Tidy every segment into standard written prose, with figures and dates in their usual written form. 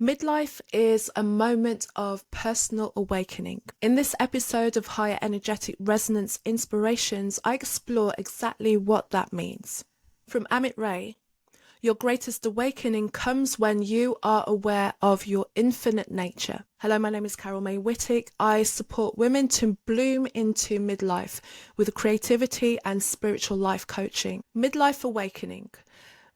Midlife is a moment of personal awakening. In this episode of Higher Energetic Resonance Inspirations, I explore exactly what that means. From Amit Ray, your greatest awakening comes when you are aware of your infinite nature. Hello, my name is Carol May Whittick. I support women to bloom into midlife with creativity and spiritual life coaching. Midlife awakening.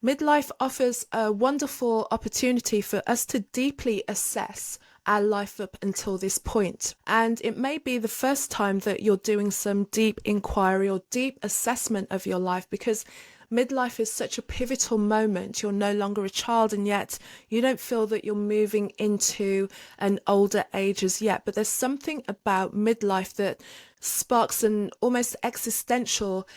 Midlife offers a wonderful opportunity for us to deeply assess our life up until this point. And it may be the first time that you're doing some deep inquiry or deep assessment of your life, because midlife is such a pivotal moment. You're no longer a child, and yet you don't feel that you're moving into an older age as yet. But there's something about midlife that sparks an almost existential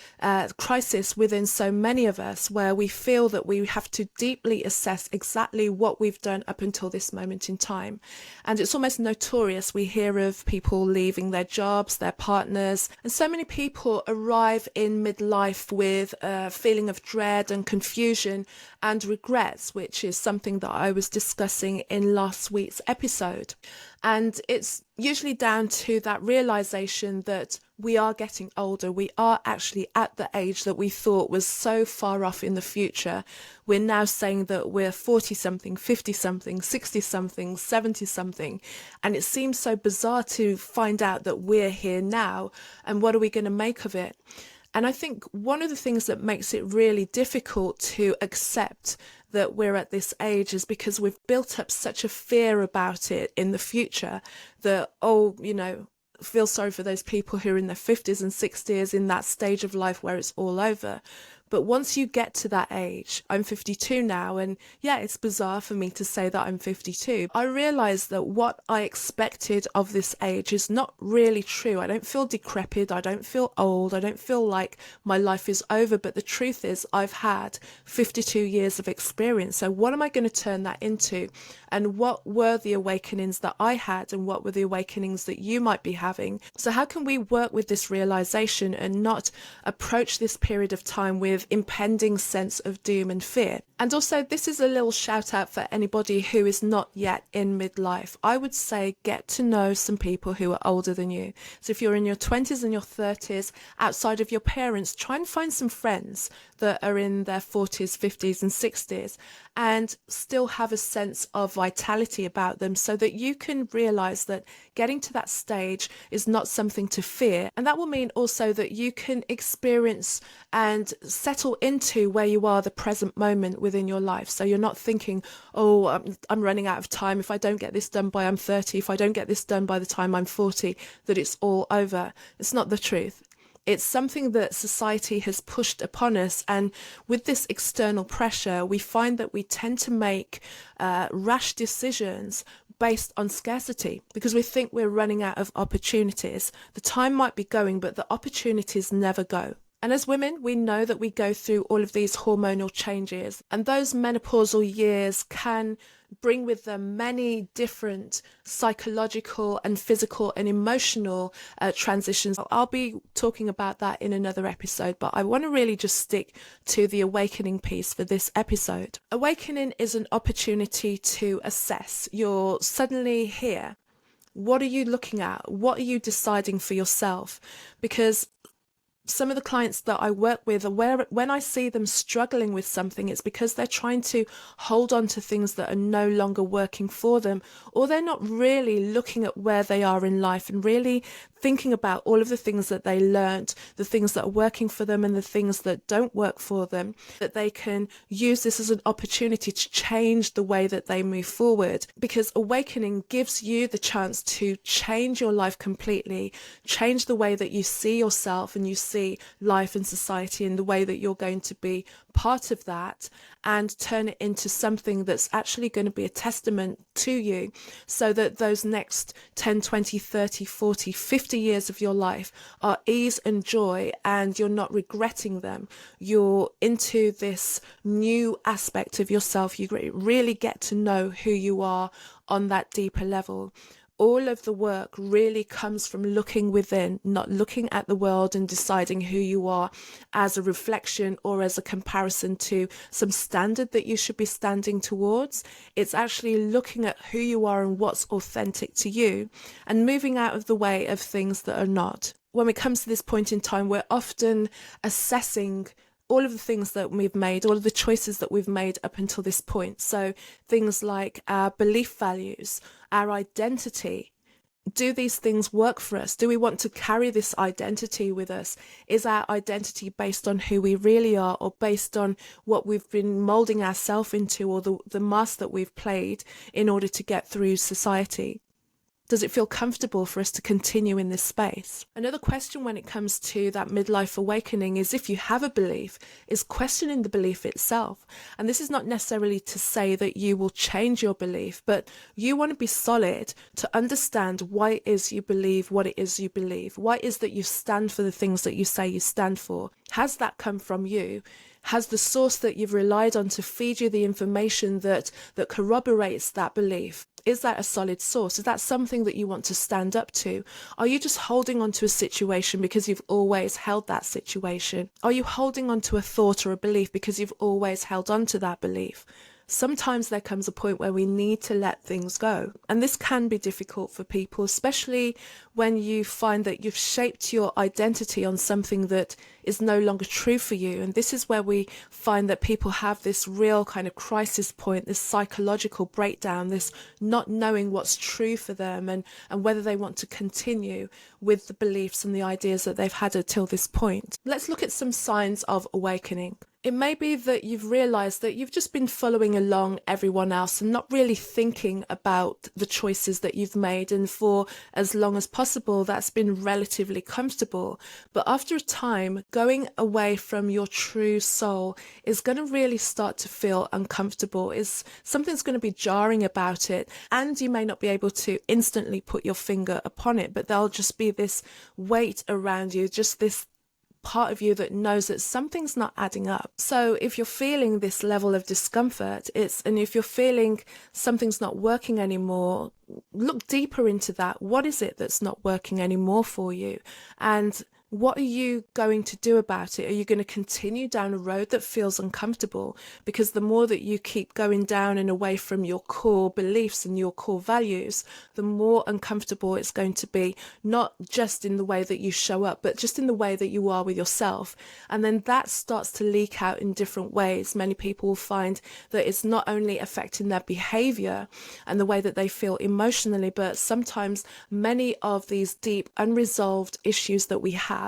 crisis within so many of us, where we feel that we have to deeply assess exactly what we've done up until this moment in time. And it's almost notorious. We hear of people leaving their jobs, their partners, and so many people arrive in midlife with a feeling of dread and confusion and regrets, which is something that I was discussing in last week's episode. And it's usually down to that realization that we are getting older. We are actually at the age that we thought was so far off in the future. We're now saying that we're 40 something, 50 something, 60 something, 70 something. And it seems so bizarre to find out that we're here now. And what are we going to make of it? And I think one of the things that makes it really difficult to accept that we're at this age is because we've built up such a fear about it in the future that, feel sorry for those people who are in their 50s and 60s in that stage of life where it's all over. But once you get to that age, I'm 52 now, and yeah, it's bizarre for me to say that I'm 52. I realize that what I expected of this age is not really true. I don't feel decrepit. I don't feel old. I don't feel like my life is over. But the truth is, I've had 52 years of experience. So what am I going to turn that into? And what were the awakenings that I had, and what were the awakenings that you might be having? So how can we work with this realization and not approach this period of time with impending sense of doom and fear? And also, this is a little shout out for anybody who is not yet in midlife. I would say get to know some people who are older than you. So if you're in your 20s and your 30s, outside of your parents, try and find some friends that are in their 40s, 50s and 60s and still have a sense of vitality about them, so that you can realize that getting to that stage is not something to fear. And that will mean also that you can experience and settle into where you are the present moment within your life. So you're not thinking, I'm running out of time. If I don't get this done by I'm 30, if I don't get this done by the time I'm 40, that it's all over. It's not the truth. It's something that society has pushed upon us, and with this external pressure, we find that we tend to make rash decisions based on scarcity, because we think we're running out of opportunities. The time might be going, but the opportunities never go. And as women, we know that we go through all of these hormonal changes, and those menopausal years can bring with them many different psychological and physical and emotional transitions. I'll be talking about that in another episode, but I want to really just stick to the awakening piece for this episode. Awakening is an opportunity to assess. You're suddenly here. What are you looking at? What are you deciding for yourself? Because some of the clients that I work with are when I see them struggling with something, it's because they're trying to hold on to things that are no longer working for them, or they're not really looking at where they are in life and really thinking about all of the things that they learned, the things that are working for them and the things that don't work for them, that they can use this as an opportunity to change the way that they move forward. Because awakening gives you the chance to change your life completely, change the way that you see yourself and you see life and society, and the way that you're going to be part of that, and turn it into something that's actually going to be a testament to you, so that those next 10, 20, 30, 40, 50 years of your life are ease and joy, and you're not regretting them. You're into this new aspect of yourself. You really get to know who you are on that deeper level. all of the work really comes from looking within, not looking at the world and deciding who you are as a reflection or as a comparison to some standard that you should be standing towards. It's actually looking at who you are and what's authentic to you and moving out of the way of things that are not. When it comes to this point in time, we're often assessing all of the things that we've made, all of the choices that we've made up until this point. So things like our belief values, our identity. Do these things work for us? Do we want to carry this identity with us? Is our identity based on who we really are, or based on what we've been molding ourselves into, or the mask that we've played in order to get through society? Does it feel comfortable for us to continue in this space? Another question when it comes to that midlife awakening is, if you have a belief, is questioning the belief itself. And this is not necessarily to say that you will change your belief, but you want to be solid to understand why it is you believe what it is you believe. Why it is that you stand for the things that you say you stand for? Has that come from you? Has the source that you've relied on to feed you the information that corroborates that belief, is that a solid source? Is that something that you want to stand up to? Are you just holding on to a situation because you've always held that situation? Are you holding on to a thought or a belief because you've always held on to that belief? Sometimes there comes a point where we need to let things go. And this can be difficult for people, especially when you find that you've shaped your identity on something that is no longer true for you. And this is where we find that people have this real kind of crisis point, this psychological breakdown, this not knowing what's true for them and whether they want to continue with the beliefs and the ideas that they've had until this point. Let's look at some signs of awakening. It may be that you've realized that you've just been following along everyone else and not really thinking about the choices that you've made. And for as long as possible, that's been relatively comfortable. But after a time, going away from your true soul is going to really start to feel uncomfortable. Something's going to be jarring about it. And you may not be able to instantly put your finger upon it, but there'll just be this weight around you, just this part of you that knows that something's not adding up. So if you're feeling this level of discomfort, and if you're feeling something's not working anymore, look deeper into that. What is it that's not working anymore for you? And what are you going to do about it? Are you going to continue down a road that feels uncomfortable? Because the more that you keep going down and away from your core beliefs and your core values, the more uncomfortable it's going to be, not just in the way that you show up, but just in the way that you are with yourself. And then that starts to leak out in different ways. Many people will find that it's not only affecting their behavior and the way that they feel emotionally, but sometimes many of these deep unresolved issues that we have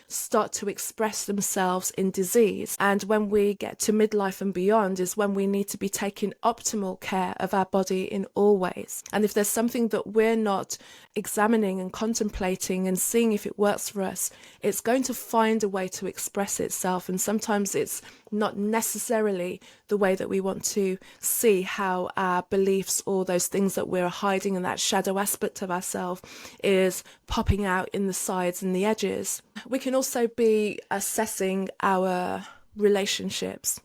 start to express themselves in disease. And when we get to midlife and beyond is when we need to be taking optimal care of our body in all ways. And if there's something that we're not examining and contemplating and seeing if it works for us, it's going to find a way to express itself. And sometimes it's not necessarily the way that we want to see how our beliefs or those things that we're hiding and that shadow aspect of ourselves is popping out in the sides and the edges. We can also be assessing our relationships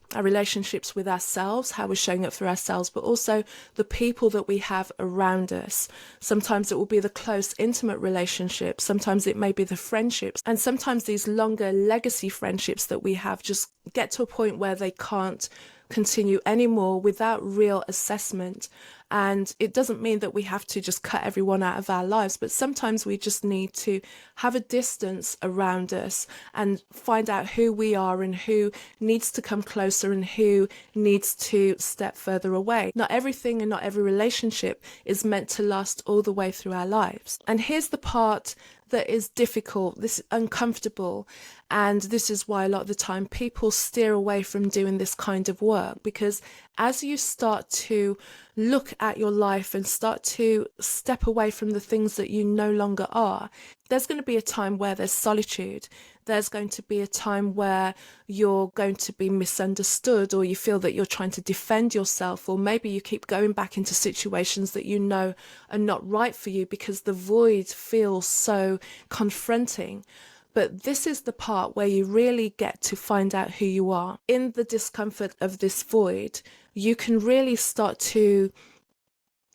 with ourselves, how we're showing up for ourselves, but also the people that we have around us. Sometimes it will be the close, intimate relationships. Sometimes it may be the friendships. And sometimes these longer legacy friendships that we have just get to a point where they can't continue anymore without real assessment. And it doesn't mean that we have to just cut everyone out of our lives, but sometimes we just need to have a distance around us and find out who we are and who needs to come closer and who needs to step further away. Not everything and not every relationship is meant to last all the way through our lives. And here's the part that is difficult, this is uncomfortable, and this is why a lot of the time people steer away from doing this kind of work, because as you start to look at your life and start to step away from the things that you no longer are, there's going to be a time where there's solitude. There's going to be a time where you're going to be misunderstood, or you feel that you're trying to defend yourself, or maybe you keep going back into situations that you know are not right for you because the void feels so confronting. But this is the part where you really get to find out who you are. In the discomfort of this void, you can really start to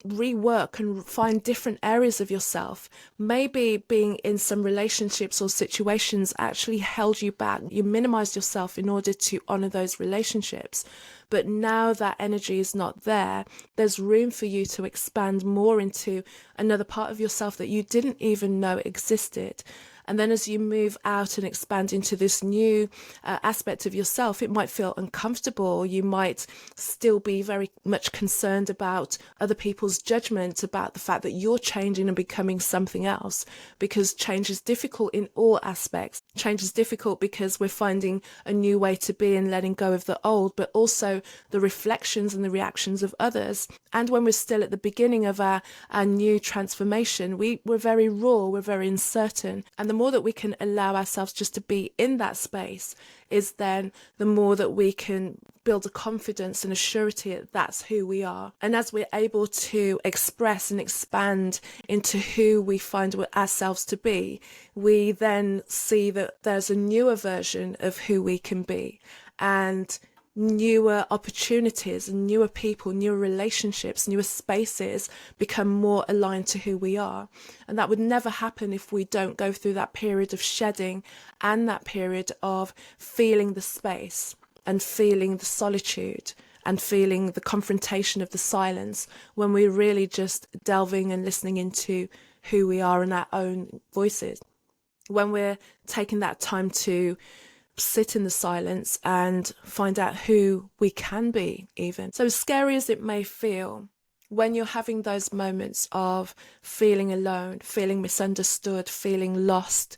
rework and find different areas of yourself. Maybe being in some relationships or situations actually held you back. You minimized yourself in order to honor those relationships. But now that energy is not there, there's room for you to expand more into another part of yourself that you didn't even know existed. And then as you move out and expand into this new aspect of yourself, it might feel uncomfortable. You might still be very much concerned about other people's judgment, about the fact that you're changing and becoming something else, because change is difficult in all aspects. Change is difficult because we're finding a new way to be and letting go of the old, but also the reflections and the reactions of others. And when we're still at the beginning of our new transformation, we're very raw, we're very uncertain. And the more that we can allow ourselves just to be in that space is then the more that we can build a confidence and a surety that that's who we are. And as we're able to express and expand into who we find ourselves to be, we then see that there's a newer version of who we can be, and newer opportunities and newer people, newer relationships, newer spaces become more aligned to who we are. And that would never happen if we don't go through that period of shedding and that period of feeling the space and feeling the solitude and feeling the confrontation of the silence, when we're really just delving and listening into who we are and our own voices. When we're taking that time to sit in the silence and find out who we can be, even. So as scary as it may feel, when you're having those moments of feeling alone, feeling misunderstood, feeling lost,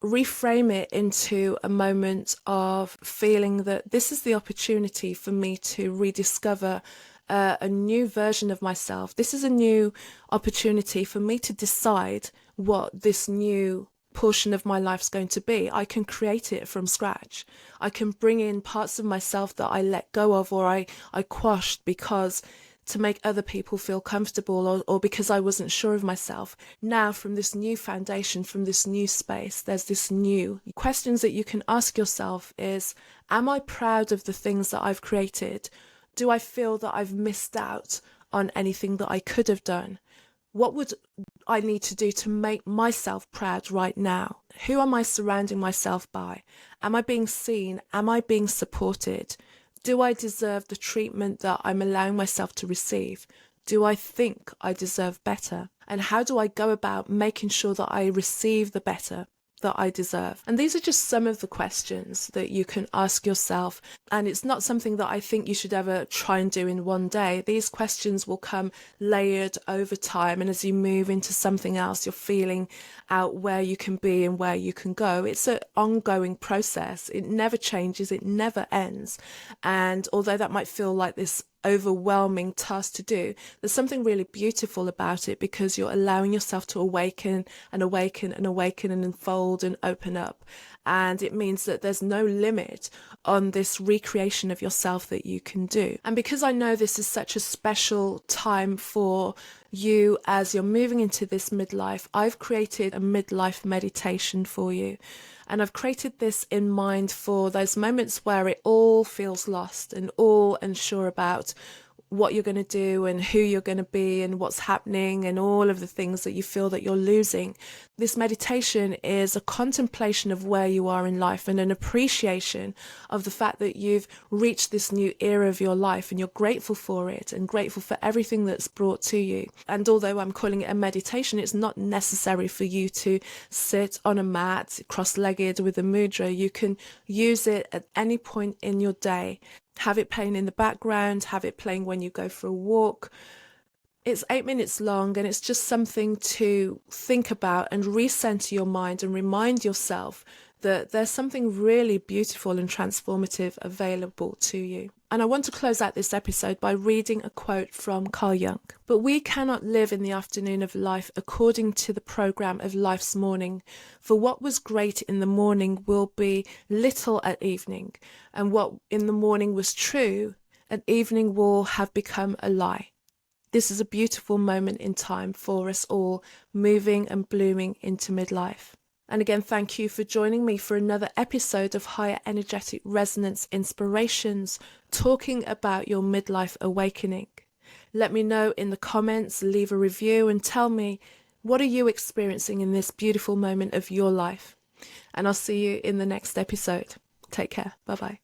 reframe it into a moment of feeling that this is the opportunity for me to rediscover a new version of myself. This is a new opportunity for me to decide what this new portion of my life's going to be. I can create it from scratch. I can bring in parts of myself that I let go of, or I quashed because to make other people feel comfortable, or because I wasn't sure of myself. Now, from this new foundation, from this new space, there's this new questions that you can ask yourself is, am I proud of the things that I've created? Do I feel that I've missed out on anything that I could have done? What would I need to do to make myself proud right now? Who am I surrounding myself by? Am I being seen? Am I being supported? Do I deserve the treatment that I'm allowing myself to receive? Do I think I deserve better? And how do I go about making sure that I receive the better that I deserve? And these are just some of the questions that you can ask yourself. And it's not something that I think you should ever try and do in one day. These questions will come layered over time. And as you move into something else, you're feeling out where you can be and where you can go. It's an ongoing process. It never changes. It never ends. And although that might feel like this overwhelming task to do, there's something really beautiful about it, because you're allowing yourself to awaken and awaken and awaken and unfold and open up. And it means that there's no limit on this recreation of yourself that you can do. And because I know this is such a special time for you as you're moving into this midlife, I've created a midlife meditation for you. And I've created this in mind for those moments where it all feels lost and all unsure about what you're going to do and who you're going to be and what's happening and all of the things that you feel that you're losing. This meditation is a contemplation of where you are in life and an appreciation of the fact that you've reached this new era of your life, and you're grateful for it and grateful for everything that's brought to you. And although I'm calling it a meditation, it's not necessary for you to sit on a mat cross-legged with a mudra. You can use it at any point in your day. Have it playing in the background, have it playing when you go for a walk. It's 8 minutes long, and it's just something to think about and recenter your mind and remind yourself that there's something really beautiful and transformative available to you. And I want to close out this episode by reading a quote from Carl Jung. But we cannot live in the afternoon of life according to the program of life's morning. For what was great in the morning will be little at evening. And what in the morning was true, at evening will have become a lie. This is a beautiful moment in time for us all, moving and blooming into midlife. And again, thank you for joining me for another episode of Higher Energetic Resonance Inspirations, talking about your midlife awakening. Let me know in the comments, leave a review, and tell me, what are you experiencing in this beautiful moment of your life? And I'll see you in the next episode. Take care. Bye-bye.